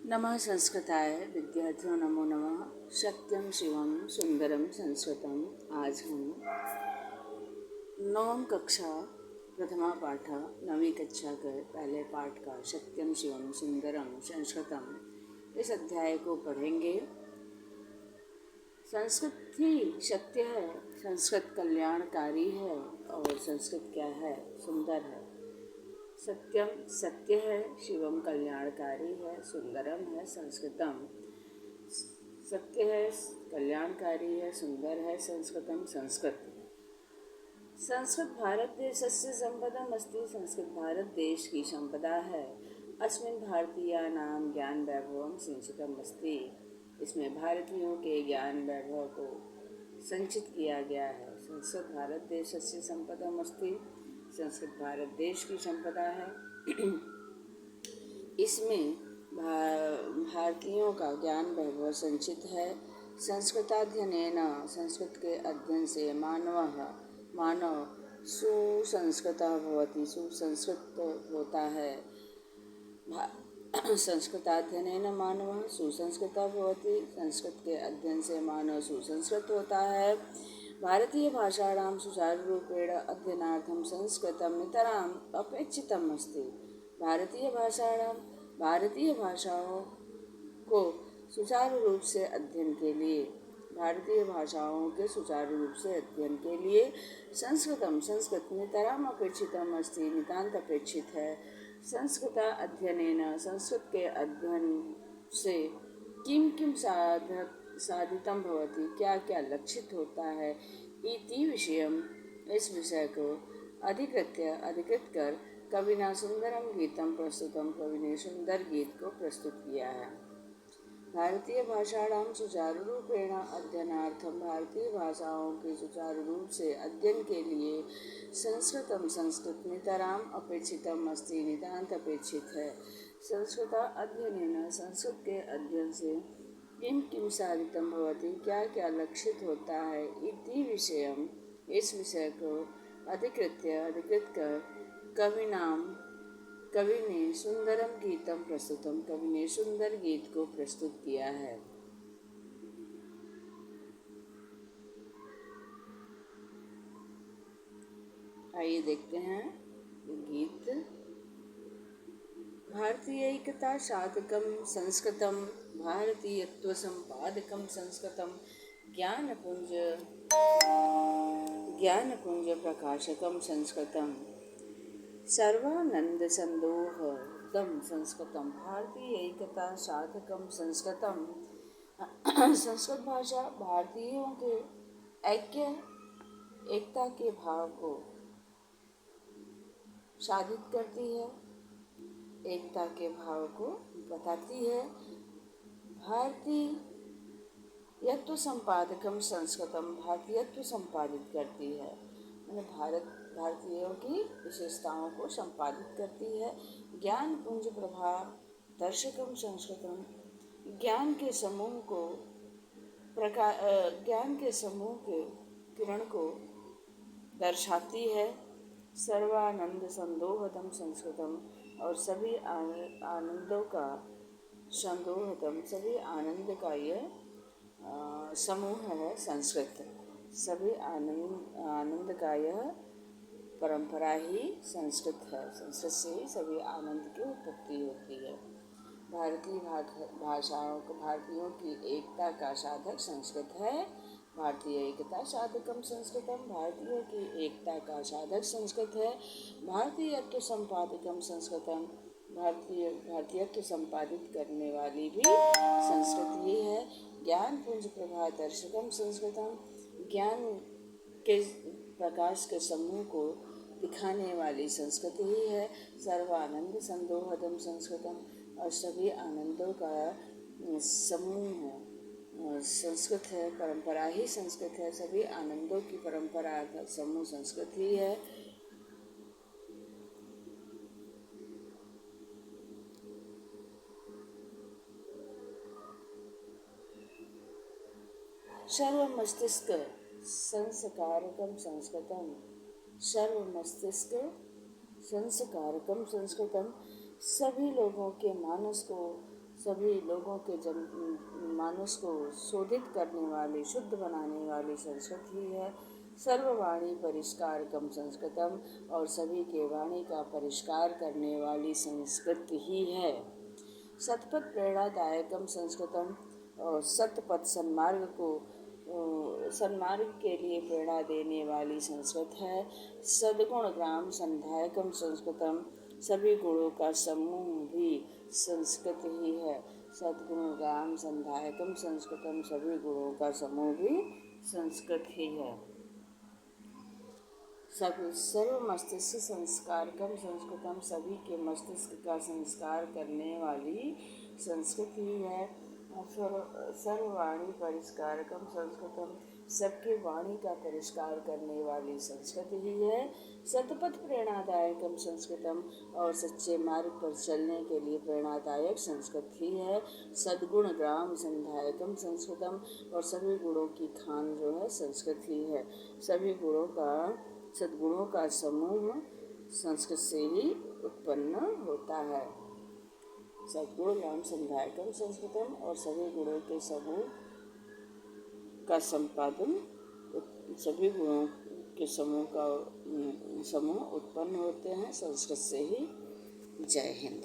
नमः संस्कृताय विद्यार्थियों नमो नमः। सत्यम शिवम सुंदरम संस्कृतम। आज हम नवम कक्षा प्रथमा पाठ नवी कक्षा के पहले पाठ का सत्यम शिवम सुंदरम संस्कृतम इस अध्याय को पढ़ेंगे। संस्कृत ही सत्य है, संस्कृत कल्याणकारी है और संस्कृत क्या है, सुंदर है। सत्यम सत्य है, शिवम कल्याणकारी है, सुंदरम है संस्कृतम। सत्य है, कल्याणकारी है, सुंदर है संस्कृतम संस्कृत। संस्कृत भारत देशस्य संपदम अस्ति। संस्कृत भारत देश की संपदा है। अस्मिन् भारतीयानां ज्ञान वैभवम सिंचितम अस्ति। इसमें भारतीयों के ज्ञान वैभव को संचित किया गया है। संस्कृत भारत देशस्य संपदम अस्ति। संस्कृत भारत देश की संपदा है। इसमें भारतीयों का ज्ञान वैभव संचित है। संस्कृताध्ययनेन, संस्कृत के अध्ययन से मानव सुसंस्कृतः भवति, सुसंस्कृत होता है। संस्कृताध्ययनेन मानवः सुसंस्कृतः भवति। संस्कृत के अध्ययन से मानव सुसंस्कृत होता है। भारतीय भाषाणां सुचारुरूपेण अध्ययनार्थं संस्कृतं नितराम् अपेक्षितम् अस्ति। भारतीय भाषाओं को सुचारू रूप से अध्ययन के लिए, भारतीय भाषाओं के सुचारू रूप से अध्ययन के लिए संस्कृत नितराम अपेक्षितम अस्ति, नितांत अपेक्षित है। संस्कृत अध्ययनेन, संस्कृत के अध्ययन से किम साधितम भवति, क्या क्या लक्षित होता है। इति विषयम, इस विषय को अधिकृत कर कविना सुंदरम गीतम प्रस्तुतम, कवि ने सुंदर गीत को प्रस्तुत किया है। भारतीय भाषाणां सुचारू रूपेण अध्ययनार्थम, भारतीय भाषाओं के सुचारू रूप से अध्ययन के लिए संस्कृत नितराम अपेक्षितम अस्ति, नितांत अपेक्षित है। संस्कृत अध्ययनेन, संस्कृत के अध्ययन से किम साधितम भवति, क्या क्या लक्षित होता है। इति विषयम, इस विषय को अधिकृत कर कवि ने सुंदरम गीतम प्रस्तुतम, कवि ने सुंदर गीत को प्रस्तुत किया है। आइए देखते हैं गीत। भारतीयैकता साधकम संस्कृतम, भारतीयत्व संपादकम संस्कृतम, ज्ञानपुंज प्रकाशकम संस्कृतम, सर्वानंद संदोहदम संस्कृतम, भारतीयैकता साधकम संस्कृतम। संस्कृत भाषा भारतीयों के एकता के भाव को साधित करती है, एकता के भाव को बताती है। भारतीयत्व संपादकम संस्कृतम, भारतीयत्व संपादित करती है, भारतीयों की विशेषताओं को संपादित करती है। ज्ञान पुंज प्रभा दर्शकम संस्कृतम, ज्ञान के समूह के किरण को दर्शाती है। सर्वानंद संदोहदम संस्कृतम, और सभी आनंदों का संदोहदम, सभी आनंद का यह समूह है संस्कृत। सभी आनंद का यह परंपरा ही संस्कृत है। संस्कृत से ही सभी आनंद की उत्पत्ति होती है। भारतीय भाषाओं को, भारतीयों की एकता का साधक संस्कृत है। भारतीय एकता साधकम संस्कृतम, भारतीयों की एकता का साधक संस्कृत है। भारतीयत्व संपादकम संस्कृतम, भारतीयत्व संपादित करने वाली भी संस्कृत ही है। ज्ञान पुंज प्रभा दर्शकम संस्कृतम, ज्ञान के प्रकाश के समूह को दिखाने वाली संस्कृत ही है। सर्वानंद संदोहदम संस्कृतम, और सभी आनंदों का समूह है संस्कृत है। परंपरा ही संस्कृत है, सभी आनंदों की परंपरा का समूह संस्कृत ही है। सर्वमस्तिष्क संस्कारकम संस्कृतम, सर्वमस्तिष्क संस्कारकम संस्कृतम, सभी लोगों के मानस को सभी लोगों के मानस को शोधित करने वाली, शुद्ध बनाने वाली संस्कृत ही है। सर्ववाणी परिष्कारकम संस्कृतम, और सभी के वाणी का परिष्कार करने वाली संस्कृत ही है। सतपथ प्रेरणादायकम संस्कृतम, और सतपथ सन्मार्ग के लिए प्रेरणा देने वाली संस्कृत है। सद्गुण ग्राम संधायकम संस्कृतम, सभी गुणों का समूह भी संस्कृत ही है। सद्गुण ग्राम संधायकम संस्कृतम, सभी गुणों का समूह भी संस्कृत ही है। सर्व मस्तिष्क संस्कारकम संस्कृतम, सभी के मस्तिष्क का संस्कार करने वाली संस्कृत ही है। सर्ववाणी परिष्कारकम संस्कृतम, सबके वाणी का परिष्कार करने वाली संस्कृत ही है। सतपथ प्रेरणादायकम संस्कृतम, और सच्चे मार्ग पर चलने के लिए प्रेरणादायक संस्कृत ही है। सद्गुण ग्राम संधायकम संस्कृतम, और सभी गुणों की खान जो है संस्कृत ही है। सभी गुणों का, सद्गुणों का समूह संस्कृत से ही उत्पन्न होता है। सद्गुण ग्राम संधायकम संस्कृतम, और सभी गुणों के समूह का संपादन, सभी गुणों के समूह उत्पन्न होते हैं संस्कृत से ही। जय हिंद।